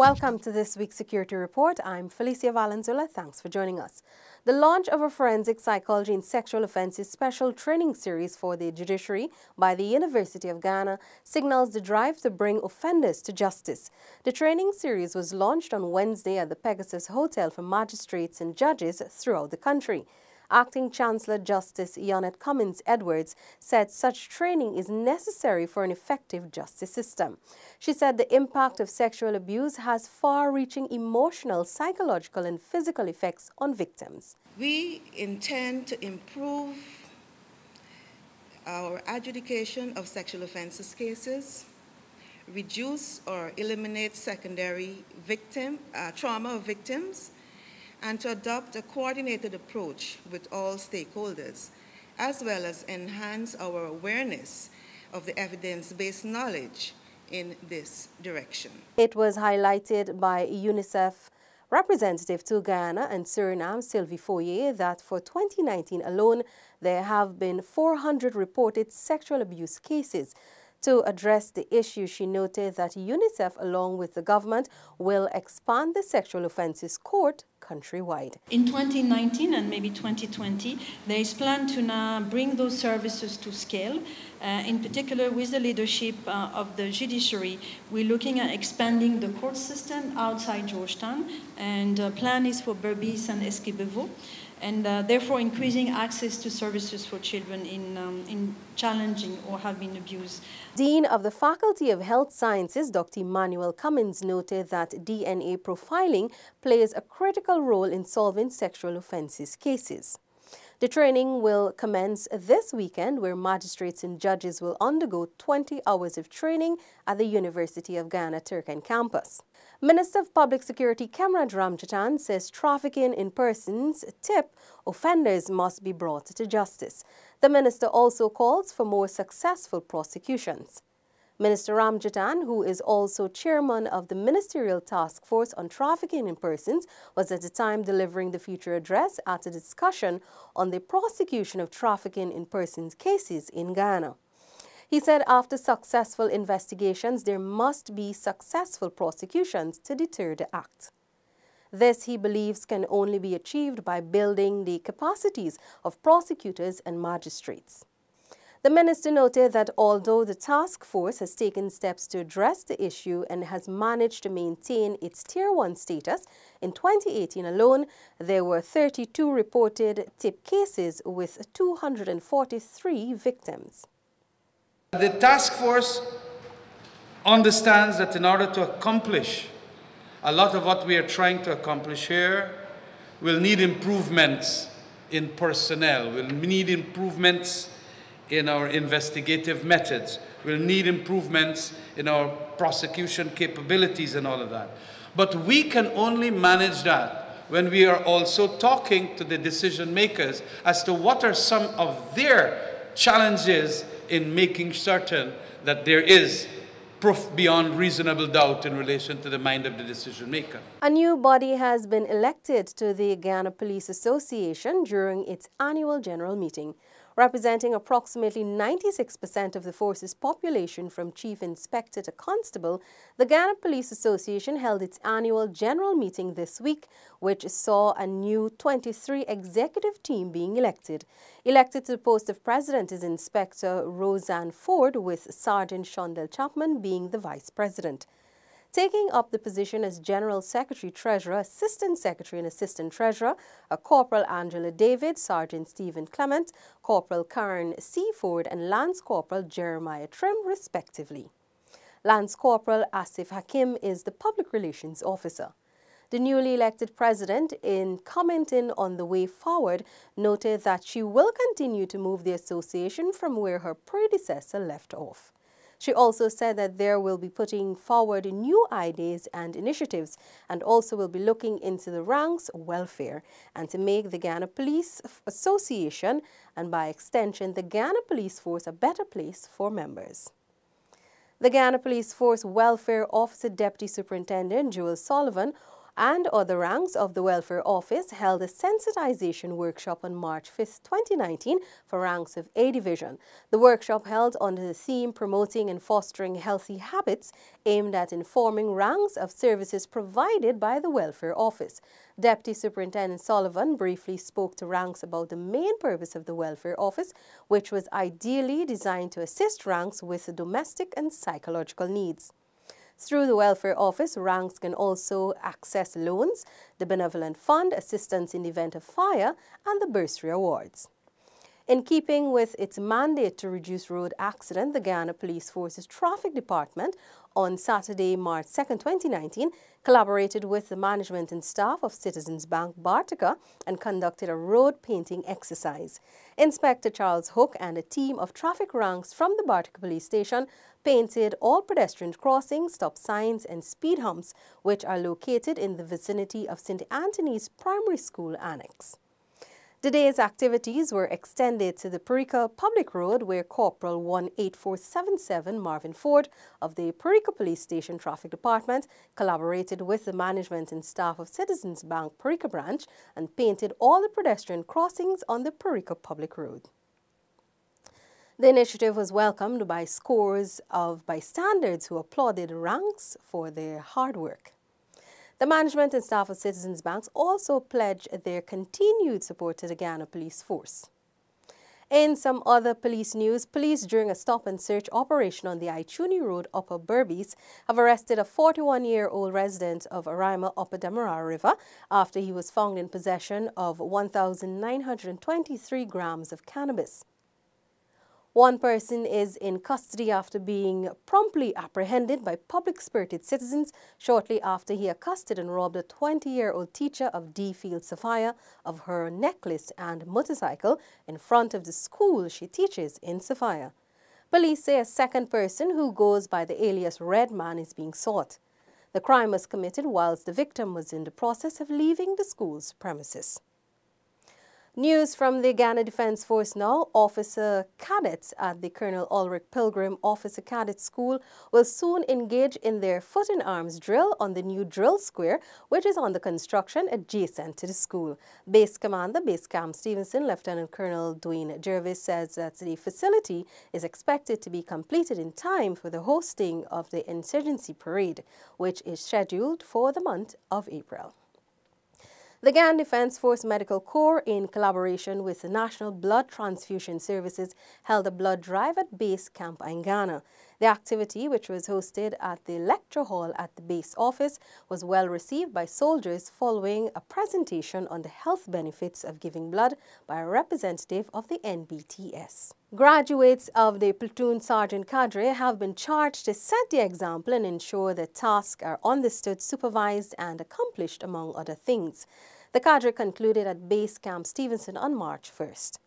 Welcome to this week's Security Report. I'm Felicia Valenzuela. Thanks for joining us. The launch of a Forensic Psychology in Sexual Offences special training series for the judiciary by the University of Guyana signals the drive to bring offenders to justice. The training series was launched on Wednesday at the Pegasus Hotel for magistrates and judges throughout the country. Acting Chancellor Justice Janet Cummins Edwards said such training is necessary for an effective justice system. She said the impact of sexual abuse has far-reaching emotional, psychological and physical effects on victims. We intend to improve our adjudication of sexual offences cases, reduce or eliminate secondary trauma of victims, and to adopt a coordinated approach with all stakeholders, as well as enhance our awareness of the evidence-based knowledge in this direction. It was highlighted by UNICEF representative to Guyana and Suriname, Sylvie Foyer, that for 2019 alone, there have been 400 reported sexual abuse cases. To address the issue, she noted that UNICEF, along with the government, will expand the sexual offences court countrywide. In 2019 and maybe 2020, there is plan to now bring those services to scale. In particular, with the leadership of the judiciary, we're looking at expanding the court system outside Georgetown, and the plan is for Berbice and Esquibevo, and therefore increasing access to services for children in challenging or have been abused. Dean of the Faculty of Health Sciences, Dr. Emmanuel Cummins, noted that DNA profiling plays a critical role in solving sexual offences cases. The training will commence this weekend, where magistrates and judges will undergo 20 hours of training at the University of Guyana Turkana campus. Minister of Public Security Kemraj Ramjatan says trafficking in persons tip offenders must be brought to justice. The minister also calls for more successful prosecutions. Minister Ramjatan, who is also chairman of the Ministerial Task Force on Trafficking in Persons, was at the time delivering the future address at a discussion on the prosecution of trafficking in persons cases in Guyana. He said after successful investigations, there must be successful prosecutions to deter the act. This, he believes, can only be achieved by building the capacities of prosecutors and magistrates. The minister noted that although the task force has taken steps to address the issue and has managed to maintain its Tier 1 status, in 2018 alone, there were 32 reported tip cases with 243 victims. The task force understands that in order to accomplish a lot of what we are trying to accomplish here, we'll need improvements in personnel, we'll need improvements in our investigative methods, we'll need improvements in our prosecution capabilities and all of that. But we can only manage that when we are also talking to the decision makers as to what are some of their challenges in making certain that there is proof beyond reasonable doubt in relation to the mind of the decision maker. A new body has been elected to the Guyana Police Association during its annual general meeting. Representing approximately 96% of the force's population from chief inspector to constable, the Guyana Police Association held its annual general meeting this week, which saw a new 23 executive team being elected. Elected to the post of president is Inspector Roseanne Ford, with Sergeant Shondell Chapman being the vice president. Taking up the position as General Secretary, Treasurer, Assistant Secretary and Assistant Treasurer are Corporal Angela David, Sergeant Stephen Clement, Corporal Karen C. Ford and Lance Corporal Jeremiah Trim, respectively. Lance Corporal Asif Hakim is the Public Relations Officer. The newly elected president, in commenting on the way forward, noted that she will continue to move the association from where her predecessor left off. She also said that there will be putting forward new ideas and initiatives, and also will be looking into the ranks welfare and to make the Guyana Police Association and by extension the Guyana Police Force a better place for members. The Guyana Police Force Welfare Officer Deputy Superintendent Joel Sullivan and other ranks of the Welfare Office held a sensitization workshop on March 5, 2019 for ranks of A Division. The workshop held under the theme Promoting and Fostering Healthy Habits aimed at informing ranks of services provided by the Welfare Office. Deputy Superintendent Sullivan briefly spoke to ranks about the main purpose of the Welfare Office, which was ideally designed to assist ranks with domestic and psychological needs. Through the Welfare Office, ranks can also access loans, the Benevolent Fund, assistance in the event of fire, and the bursary awards. In keeping with its mandate to reduce road accidents, the Guyana Police Force's Traffic Department on Saturday, March 2, 2019, collaborated with the management and staff of Citizens Bank Bartica and conducted a road painting exercise. Inspector Charles Hook and a team of traffic ranks from the Bartica Police Station painted all pedestrian crossings, stop signs and speed humps, which are located in the vicinity of St. Anthony's Primary School Annex. The day's activities were extended to the Parika Public Road, where Corporal 18477 Marvin Ford of the Parika Police Station Traffic Department collaborated with the management and staff of Citizens Bank Parika Branch and painted all the pedestrian crossings on the Parika Public Road. The initiative was welcomed by scores of bystanders who applauded ranks for their hard work. The management and staff of Citizens Banks also pledged their continued support to the Guyana Police Force. In some other police news, police during a stop-and-search operation on the Ituni Road, Upper Berbice, have arrested a 41-year-old resident of Araima, Upper Demerara River, after he was found in possession of 1,923 grams of cannabis. One person is in custody after being promptly apprehended by public-spirited citizens shortly after he accosted and robbed a 20-year-old teacher of D. Field Sophia of her necklace and motorcycle in front of the school she teaches in Sophia. Police say a second person who goes by the alias Red Man is being sought. The crime was committed whilst the victim was in the process of leaving the school's premises. News from the Guyana Defence Force now. Officer cadets at the Colonel Ulrich Pilgrim Officer Cadet School will soon engage in their foot in arms drill on the new drill square, which is under construction adjacent to the school. Base Commander Base Camp Stevenson, Lieutenant Colonel Dwayne Jervis, says that the facility is expected to be completed in time for the hosting of the Insurgency Parade, which is scheduled for the month of April. The Guyana Defence Force Medical Corps, in collaboration with the National Blood Transfusion Services, held a blood drive at Base Camp Guyana. The activity, which was hosted at the lecture hall at the base office, was well received by soldiers following a presentation on the health benefits of giving blood by a representative of the NBTS. Graduates of the platoon sergeant cadre have been charged to set the example and ensure that tasks are understood, supervised and accomplished, among other things. The cadre concluded at Base Camp Stevenson on March 1st.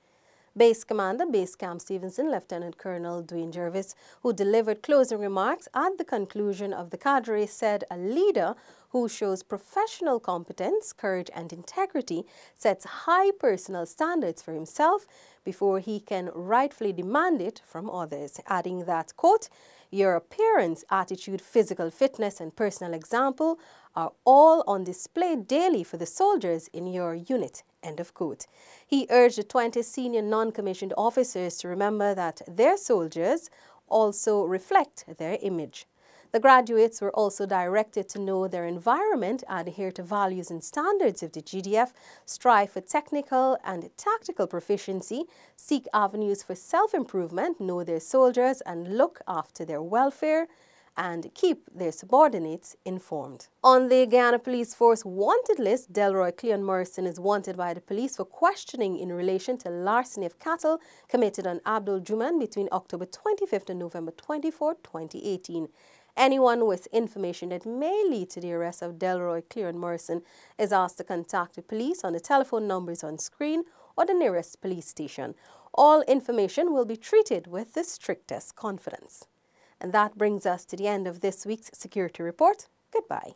Base Commander Base Camp Stevenson, Lieutenant Colonel Dwayne Jervis, who delivered closing remarks at the conclusion of the cadre, said a leader who shows professional competence, courage and integrity sets high personal standards for himself before he can rightfully demand it from others, adding that, quote, "Your appearance, attitude, physical fitness and personal example are all on display daily for the soldiers in your unit," end of quote. He urged the 20 senior non-commissioned officers to remember that their soldiers also reflect their image. The graduates were also directed to know their environment, adhere to values and standards of the GDF, strive for technical and tactical proficiency, seek avenues for self-improvement, know their soldiers and look after their welfare, and keep their subordinates informed. On the Guyana Police Force wanted list, Delroy Cleon Morrison is wanted by the police for questioning in relation to larceny of cattle committed on Abdul Juman between October 25th and November 24, 2018. Anyone with information that may lead to the arrest of Delroy Cleon Morrison is asked to contact the police on the telephone numbers on screen or the nearest police station. All information will be treated with the strictest confidence. And that brings us to the end of this week's Security Report. Goodbye.